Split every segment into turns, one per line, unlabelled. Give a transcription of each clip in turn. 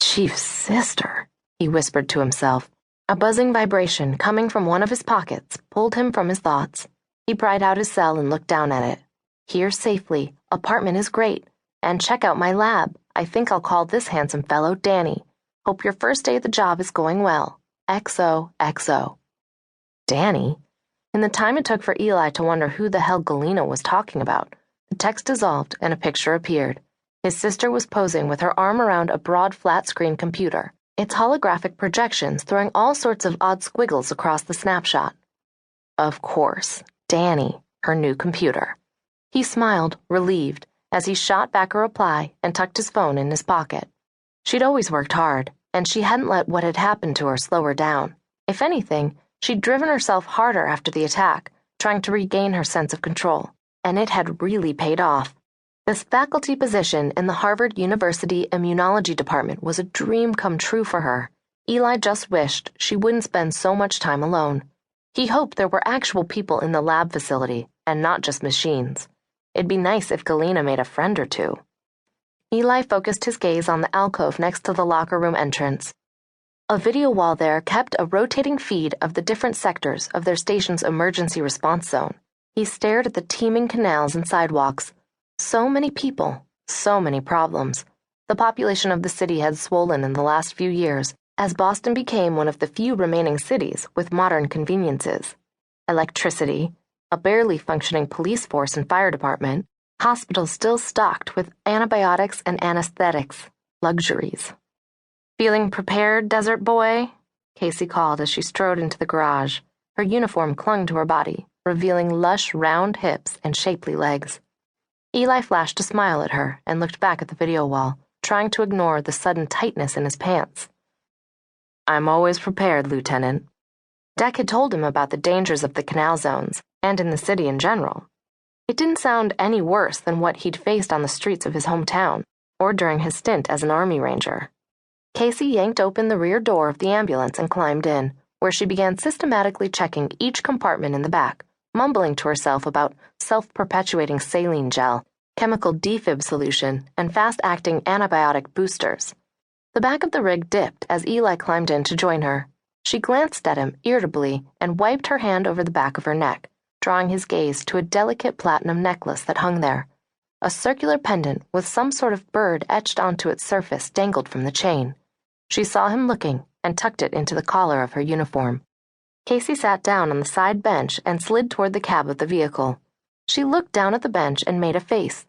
Chief's sister, he whispered to himself. A buzzing vibration coming from one of his pockets pulled him from his thoughts. He pried out his cell and looked down at it. Here safely, apartment is great. And check out my lab. I think I'll call this handsome fellow Danny. Hope your first day at the job is going well. XOXO. Danny? In the time it took for Eli to wonder who the hell Galena was talking about, the text dissolved and a picture appeared. His sister was posing with her arm around a broad flat-screen computer, its holographic projections throwing all sorts of odd squiggles across the snapshot. Of course, Danny, her new computer. He smiled, relieved, as he shot back a reply and tucked his phone in his pocket. She'd always worked hard, and she hadn't let what had happened to her slow her down. If anything, she'd driven herself harder after the attack, trying to regain her sense of control, and it had really paid off. This faculty position in the Harvard University Immunology Department was a dream come true for her. Eli just wished she wouldn't spend so much time alone. He hoped there were actual people in the lab facility, and not just machines. It'd be nice if Galena made a friend or two. Eli focused his gaze on the alcove next to the locker room entrance. A video wall there kept a rotating feed of the different sectors of their station's emergency response zone. He stared at the teeming canals and sidewalks. So many people, so many problems. The population of the city had swollen in the last few years as Boston became one of the few remaining cities with modern conveniences. Electricity, a barely functioning police force and fire department, hospitals still stocked with antibiotics and anesthetics, luxuries. Feeling prepared, desert boy? Cacy called as she strode into the garage. Her uniform clung to her body, revealing lush, round hips and shapely legs. Eli flashed a smile at her and looked back at the video wall, trying to ignore the sudden tightness in his pants. I'm always prepared, Lieutenant. Deck had told him about the dangers of the canal zones, and in the city in general. It didn't sound any worse than what he'd faced on the streets of his hometown, or during his stint as an Army Ranger. Cacy yanked open the rear door of the ambulance and climbed in, where she began systematically checking each compartment in the back, mumbling to herself about self-perpetuating saline gel, chemical defib solution, and fast-acting antibiotic boosters. The back of the rig dipped as Eli climbed in to join her. She glanced at him irritably and wiped her hand over the back of her neck, drawing his gaze to a delicate platinum necklace that hung there. A circular pendant with some sort of bird etched onto its surface dangled from the chain. She saw him looking and tucked it into the collar of her uniform. Cacy sat down on the side bench and slid toward the cab of the vehicle. She looked down at the bench and made a face.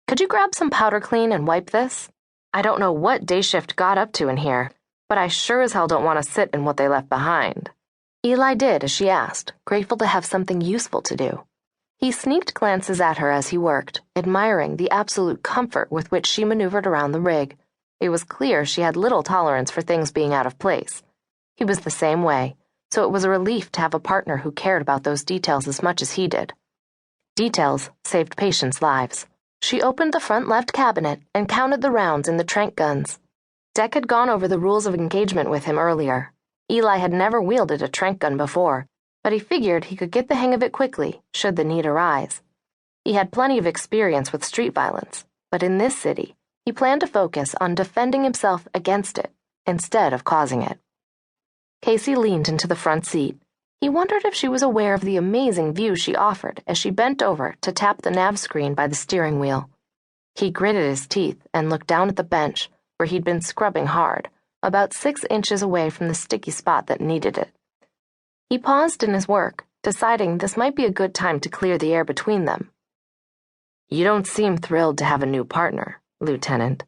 Could you grab some powder clean and wipe this? I don't know what day shift got up to in here, but I sure as hell don't want to sit in what they left behind. Eli did as she asked, grateful to have something useful to do. He sneaked glances at her as he worked, admiring the absolute comfort with which she maneuvered around the rig. It was clear she had little tolerance for things being out of place. He was the same way, so it was a relief to have a partner who cared about those details as much as he did. Details saved patients' lives. She opened the front left cabinet and counted the rounds in the trank guns. Deck had gone over the rules of engagement with him earlier. Eli had never wielded a trank gun before, but he figured he could get the hang of it quickly, should the need arise. He had plenty of experience with street violence, but in this city, he planned to focus on defending himself against it, instead of causing it. Cacy leaned into the front seat. He wondered if she was aware of the amazing view she offered as she bent over to tap the nav screen by the steering wheel. He gritted his teeth and looked down at the bench, where he'd been scrubbing hard, about 6 inches away from the sticky spot that needed it. He paused in his work, deciding this might be a good time to clear the air between them. You don't seem thrilled to have a new partner, Lieutenant.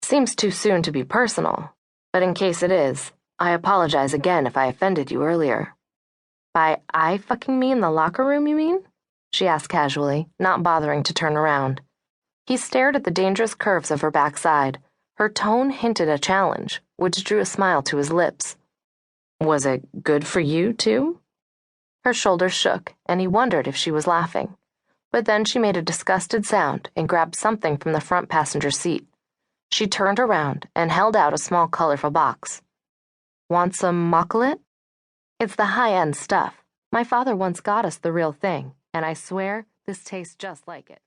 Seems too soon to be personal, but in case it is, I apologize again if I offended you earlier. By I fucking me in the locker room, you mean? She asked casually, not bothering to turn around. He stared at the dangerous curves of her backside. Her tone hinted a challenge, which drew a smile to his lips. Was it good for you, too? Her shoulders shook, and he wondered if she was laughing. But then she made a disgusted sound and grabbed something from the front passenger seat. She turned around and held out a small colorful box. Want some mocklet? It's the high-end stuff. My father once got us the real thing, and I swear this tastes just like it.